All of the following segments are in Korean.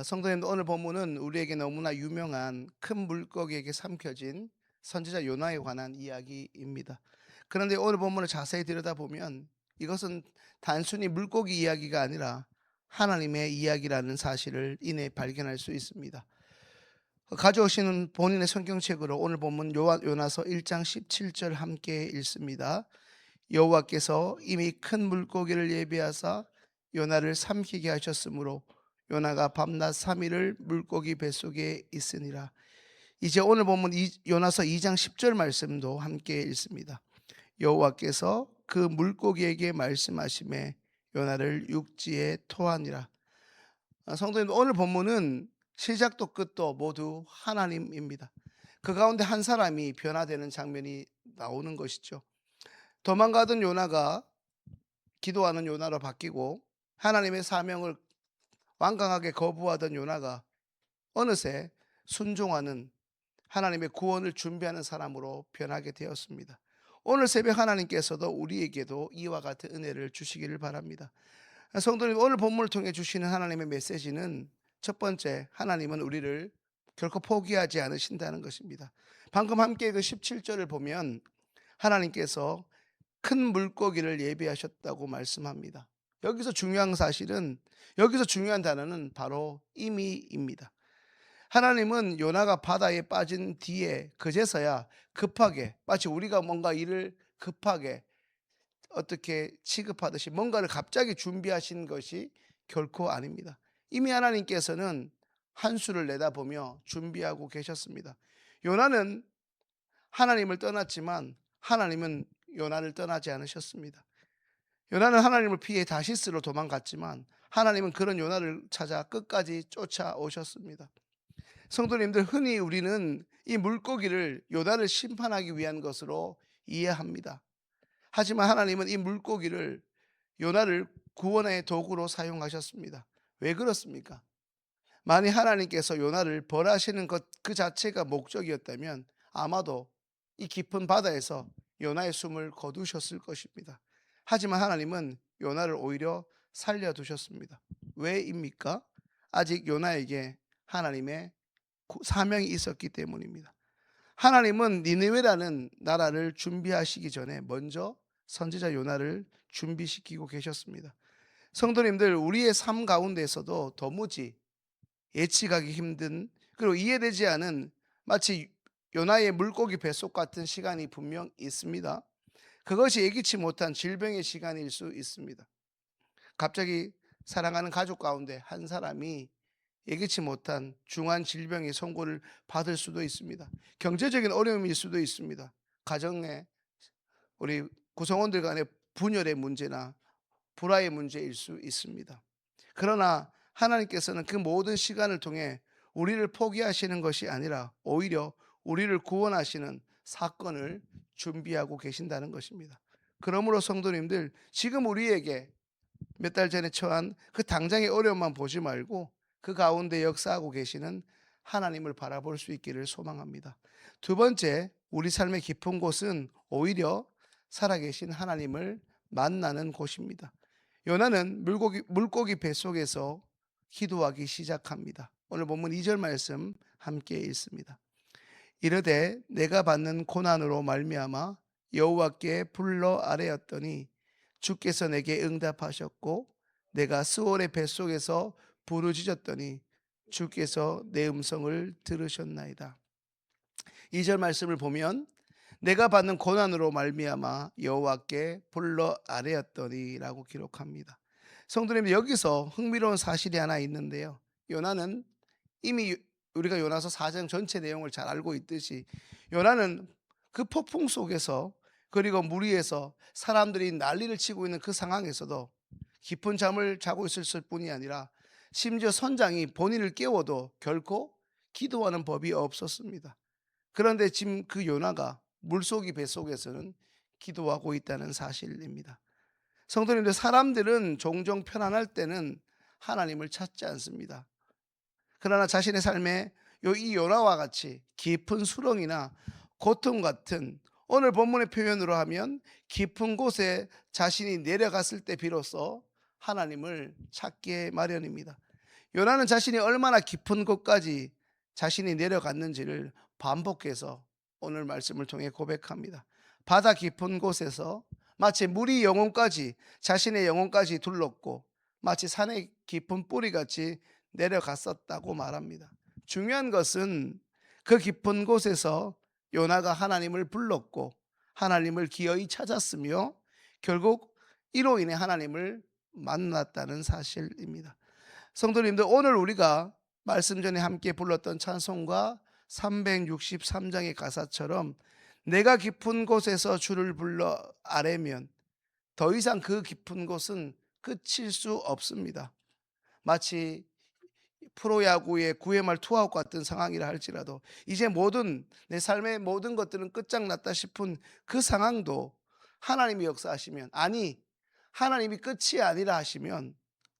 성도님들, 오늘 본문은 우리에게 너무나 유명한 큰 물고기에게 삼켜진 선지자 요나에 관한 이야기입니다. 그런데 오늘 본문을 자세히 들여다보면 이것은 단순히 물고기 이야기가 아니라 하나님의 이야기라는 사실을 이내 발견할 수 있습니다. 가져오시는 본인의 성경책으로 오늘 본문 요나서 1장 17절 함께 읽습니다. 여호와께서 이미 큰 물고기를 예비하사 요나를 삼키게 하셨으므로 요나가 밤낮 3일을 물고기 뱃속에 있으니라. 이제 오늘 본문 요나서 2장 10절 말씀도 함께 읽습니다. 여호와께서 그 물고기에게 말씀하시매 요나를 육지에 토하니라. 성도님, 오늘 본문은 시작도 끝도 모두 하나님입니다. 그 가운데 한 사람이 변화되는 장면이 나오는 것이죠. 도망가던 요나가 기도하는 요나로 바뀌고, 하나님의 사명을 완강하게 거부하던 요나가 어느새 순종하는, 하나님의 구원을 준비하는 사람으로 변하게 되었습니다. 오늘 새벽 하나님께서도 우리에게도 이와 같은 은혜를 주시기를 바랍니다. 성도님, 오늘 본문을 통해 주시는 하나님의 메시지는 첫 번째, 하나님은 우리를 결코 포기하지 않으신다는 것입니다. 방금 함께 그 17절을 보면 하나님께서 큰 물고기를 예비하셨다고 말씀합니다. 여기서 중요한 단어는 바로 이미입니다. 하나님은 요나가 바다에 빠진 뒤에 그제서야 급하게, 마치 우리가 뭔가 일을 급하게 어떻게 취급하듯이 뭔가를 갑자기 준비하신 것이 결코 아닙니다. 이미 하나님께서는 한수를 내다보며 준비하고 계셨습니다. 요나는 하나님을 떠났지만 하나님은 요나를 떠나지 않으셨습니다. 요나는 하나님을 피해 다시스로 도망갔지만 하나님은 그런 요나를 찾아 끝까지 쫓아오셨습니다. 성도님들, 흔히 우리는 이 물고기를 요나를 심판하기 위한 것으로 이해합니다. 하지만 하나님은 이 물고기를 요나를 구원의 도구로 사용하셨습니다. 왜 그렇습니까? 만약 하나님께서 요나를 벌하시는 것 그 자체가 목적이었다면 아마도 이 깊은 바다에서 요나의 숨을 거두셨을 것입니다. 하지만 하나님은 요나를 오히려 살려두셨습니다. 왜입니까? 아직 요나에게 하나님의 사명이 있었기 때문입니다. 하나님은 니느웨라는 나라를 준비하시기 전에 먼저 선지자 요나를 준비시키고 계셨습니다. 성도님들, 우리의 삶 가운데서도 도무지 예측하기 힘든, 그리고 이해되지 않은, 마치 요나의 물고기 뱃속 같은 시간이 분명 있습니다. 그것이 예기치 못한 질병의 시간일 수 있습니다. 갑자기 사랑하는 가족 가운데 한 사람이 예기치 못한 중한 질병의 선고를 받을 수도 있습니다. 경제적인 어려움일 수도 있습니다. 가정에 우리 구성원들 간의 분열의 문제나 불화의 문제일 수 있습니다. 그러나 하나님께서는 그 모든 시간을 통해 우리를 포기하시는 것이 아니라 오히려 우리를 구원하시는 사건을 준비하고 계신다는 것입니다. 그러므로 성도님들, 지금 우리에게 몇 달 전에 처한 그 당장의 어려움만 보지 말고 그 가운데 역사하고 계시는 하나님을 바라볼 수 있기를 소망합니다. 두 번째, 우리 삶의 깊은 곳은 오히려 살아계신 하나님을 만나는 곳입니다. 요나는 물고기 뱃속에서 기도하기 시작합니다. 오늘 본문 2절 말씀 함께 읽습니다. 이르되 내가 받는 고난으로 말미암아 여호와께 불러 아뢰었더니 주께서 내게 응답하셨고 내가 스올의 뱃속에서 부르짖었더니 주께서 내 음성을 들으셨나이다. 2절 말씀을 보면 내가 받는 고난으로 말미암아 여호와께 불러 아뢰었더니라고 기록합니다. 성도님, 여기서 흥미로운 사실이 하나 있는데요. 요나는 이미 우리가 요나서 4장 전체 내용을 잘 알고 있듯이 요나는 그 폭풍 속에서, 그리고 물 위에서 사람들이 난리를 치고 있는 그 상황에서도 깊은 잠을 자고 있을 뿐이 아니라 심지어 선장이 본인을 깨워도 결코 기도하는 법이 없었습니다. 그런데 지금 그 요나가 물속이 뱃속에서는 기도하고 있다는 사실입니다. 성도님들, 사람들은 종종 편안할 때는 하나님을 찾지 않습니다. 그러나 자신의 삶에 이 요나와 같이 깊은 수렁이나 고통 같은, 오늘 본문의 표현으로 하면 깊은 곳에 자신이 내려갔을 때 비로소 하나님을 찾게 마련입니다. 요나는 자신이 얼마나 깊은 곳까지 자신이 내려갔는지를 반복해서 오늘 말씀을 통해 고백합니다. 바다 깊은 곳에서 마치 물이 영혼까지, 자신의 영혼까지 둘렀고 마치 산의 깊은 뿌리같이 내려갔었다고 말합니다. 중요한 것은 그 깊은 곳에서 요나가 하나님을 불렀고 하나님을 기어이 찾았으며 결국 이로 인해 하나님을 만났다는 사실입니다. 성도님들, 오늘 우리가 말씀 전에 함께 불렀던 찬송가 363장의 가사처럼 내가 깊은 곳에서 주를 불러 아뢰면 더 이상 그 깊은 곳은 끝일 수 없습니다. 마치 프로야구의 9회 말 투아웃 같은 상황이라 할지라도 이제 모든 내 삶의 모든 것들은 끝장났다 싶은 그 상황도 하나님이 역사하시면, 아니 하나님이 끝이 아니라 하시면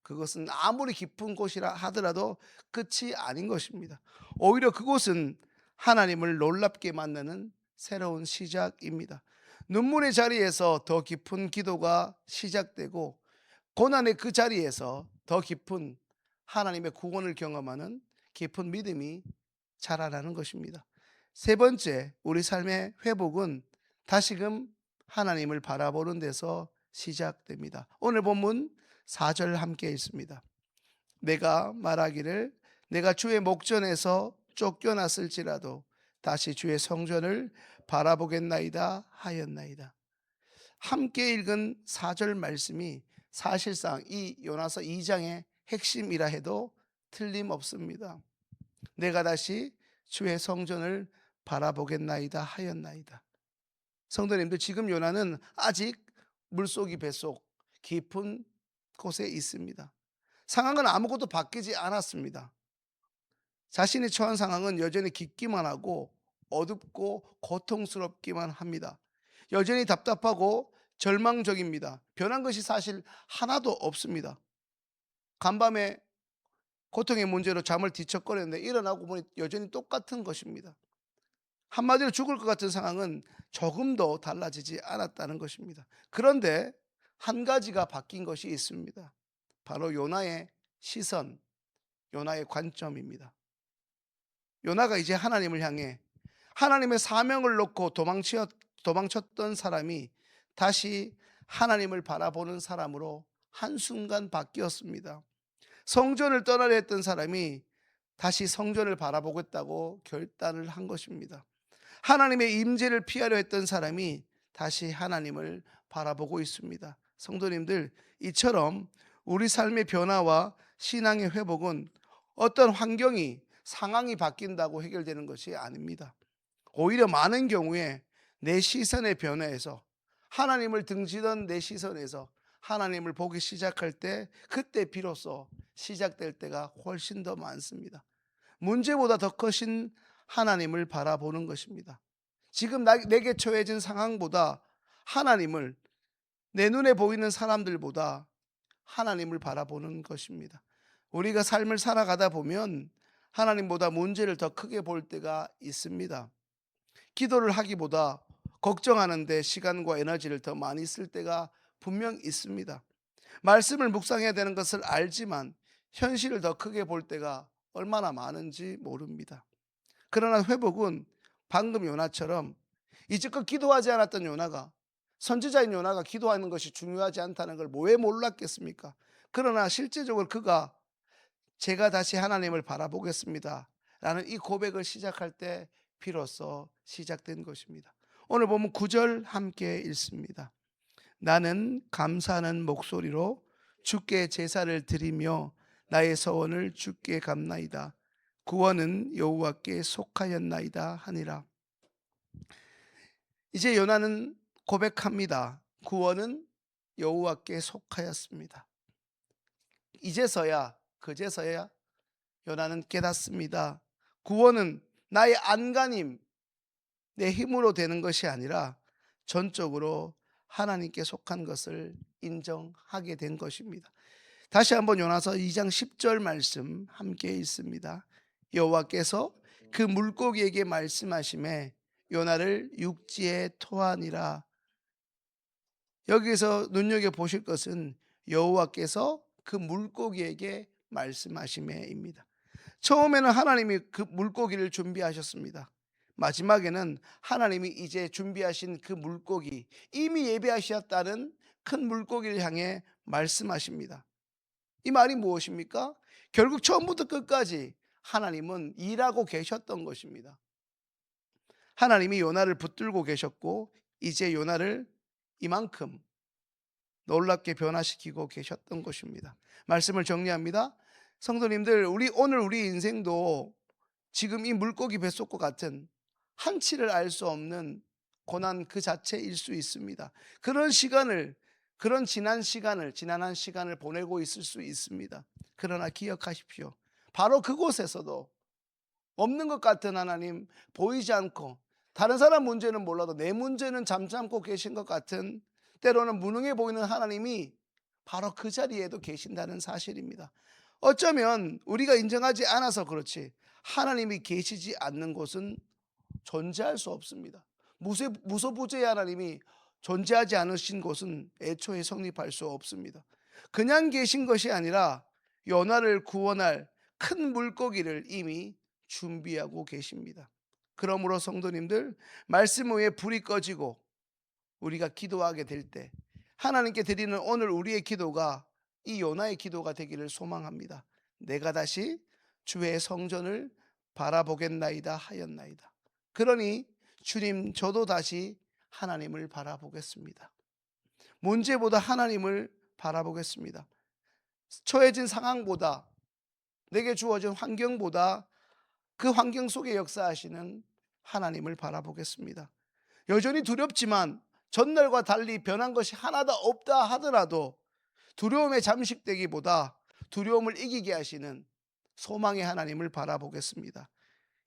그것은 아무리 깊은 곳이라 하더라도 끝이 아닌 것입니다. 오히려 그곳은 하나님을 놀랍게 만나는 새로운 시작입니다. 눈물의 자리에서 더 깊은 기도가 시작되고 고난의 그 자리에서 더 깊은 하나님의 구원을 경험하는 깊은 믿음이 자라나는 것입니다. 세 번째, 우리 삶의 회복은 다시금 하나님을 바라보는 데서 시작됩니다. 오늘 본문 4절 함께 읽습니다. 내가 말하기를 내가 주의 목전에서 쫓겨났을지라도 다시 주의 성전을 바라보겠나이다 하였나이다. 함께 읽은 4절 말씀이 사실상 이 요나서 2장의 핵심이라 해도 틀림없습니다. 내가 다시 주의 성전을 바라보겠나이다 하였나이다. 성도님들, 지금 요나는 아직 물속이 뱃속 깊은 곳에 있습니다. 상황은 아무것도 바뀌지 않았습니다. 자신이 처한 상황은 여전히 깊기만 하고 어둡고 고통스럽기만 합니다. 여전히 답답하고 절망적입니다. 변한 것이 사실 하나도 없습니다. 간밤에 고통의 문제로 잠을 뒤척거렸는데 일어나고 보니 여전히 똑같은 것입니다. 한마디로 죽을 것 같은 상황은 조금도 달라지지 않았다는 것입니다. 그런데 한 가지가 바뀐 것이 있습니다. 바로 요나의 시선, 요나의 관점입니다. 요나가 이제 하나님을 향해 하나님의 사명을 놓고 도망쳤던 사람이 다시 하나님을 바라보는 사람으로 한순간 바뀌었습니다. 성전을 떠나려 했던 사람이 다시 성전을 바라보겠다고 결단을 한 것입니다. 하나님의 임재를 피하려 했던 사람이 다시 하나님을 바라보고 있습니다. 성도님들, 이처럼 우리 삶의 변화와 신앙의 회복은 어떤 환경이 상황이 바뀐다고 해결되는 것이 아닙니다. 오히려 많은 경우에 내 시선의 변화에서, 하나님을 등지던 내 시선에서 하나님을 보기 시작할 때, 그때 비로소 시작될 때가 훨씬 더 많습니다. 문제보다 더 크신 하나님을 바라보는 것입니다. 지금 내게 처해진 상황보다 하나님을, 내 눈에 보이는 사람들보다 하나님을 바라보는 것입니다. 우리가 삶을 살아가다 보면 하나님보다 문제를 더 크게 볼 때가 있습니다. 기도를 하기보다 걱정하는데 시간과 에너지를 더 많이 쓸 때가 분명 있습니다. 말씀을 묵상해야 되는 것을 알지만 현실을 더 크게 볼 때가 얼마나 많은지 모릅니다. 그러나 회복은 방금 요나처럼 이제껏 기도하지 않았던 요나가, 선지자인 요나가 기도하는 것이 중요하지 않다는 걸 왜 몰랐겠습니까? 그러나 실제적으로 그가 제가 다시 하나님을 바라보겠습니다 라는 이 고백을 시작할 때 비로소 시작된 것입니다. 오늘 보면 9절 함께 읽습니다. 나는 감사하는 목소리로 주께 제사를 드리며 나의 서원을 주께 갚나이다. 구원은 여호와께 속하였나이다 하니라. 이제 요나는 고백합니다. 구원은 여호와께 속하였습니다. 이제서야, 그제서야 요나는 깨닫습니다. 구원은 나의 안간힘, 내 힘으로 되는 것이 아니라 전적으로 하나님께 속한 것을 인정하게 된 것입니다. 다시 한번 요나서 2장 10절 말씀 함께 읽습니다. 여호와께서 그 물고기에게 말씀하시매 요나를 육지에 토하니라. 여기서 눈여겨 보실 것은 여호와께서 그 물고기에게 말씀하심에입니다. 처음에는 하나님이 그 물고기를 준비하셨습니다. 마지막에는 하나님이 이제 준비하신 그 물고기, 이미 예비하셨다는 큰 물고기를 향해 말씀하십니다. 이 말이 무엇입니까? 결국 처음부터 끝까지 하나님은 일하고 계셨던 것입니다. 하나님이 요나를 붙들고 계셨고 이제 요나를 이만큼 놀랍게 변화시키고 계셨던 것입니다. 말씀을 정리합니다. 성도님들, 오늘 우리 인생도 지금 이 물고기 뱃속과 같은 한치를 알 수 없는 고난 그 자체일 수 있습니다. 그런 지난한 시간을 보내고 있을 수 있습니다. 그러나 기억하십시오. 바로 그곳에서도 없는 것 같은 하나님, 보이지 않고 다른 사람 문제는 몰라도 내 문제는 잠잠고 계신 것 같은, 때로는 무능해 보이는 하나님이 바로 그 자리에도 계신다는 사실입니다. 어쩌면 우리가 인정하지 않아서 그렇지 하나님이 계시지 않는 곳은 존재할 수 없습니다. 무소부재의 하나님이 존재하지 않으신 곳은 애초에 성립할 수 없습니다. 그냥 계신 것이 아니라 요나를 구원할 큰 물고기를 이미 준비하고 계십니다. 그러므로 성도님들, 말씀 위에 불이 꺼지고 우리가 기도하게 될 때 하나님께 드리는 오늘 우리의 기도가 이 요나의 기도가 되기를 소망합니다. 내가 다시 주의 성전을 바라보겠나이다 하였나이다. 그러니 주님, 저도 다시 하나님을 바라보겠습니다. 문제보다 하나님을 바라보겠습니다. 처해진 상황보다, 내게 주어진 환경보다 그 환경 속에 역사하시는 하나님을 바라보겠습니다. 여전히 두렵지만 전날과 달리 변한 것이 하나도 없다 하더라도 두려움에 잠식되기보다 두려움을 이기게 하시는 소망의 하나님을 바라보겠습니다.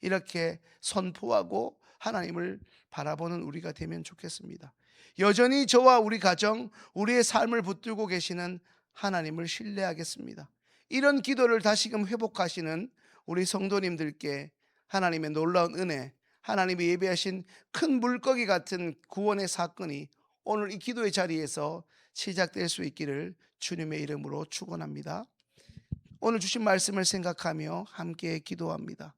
이렇게 선포하고 하나님을 바라보는 우리가 되면 좋겠습니다. 여전히 저와 우리 가정, 우리의 삶을 붙들고 계시는 하나님을 신뢰하겠습니다. 이런 기도를 다시금 회복하시는 우리 성도님들께 하나님의 놀라운 은혜, 하나님이 예비하신 큰 물고기 같은 구원의 사건이 오늘 이 기도의 자리에서 시작될 수 있기를 주님의 이름으로 축원합니다. 오늘 주신 말씀을 생각하며 함께 기도합니다.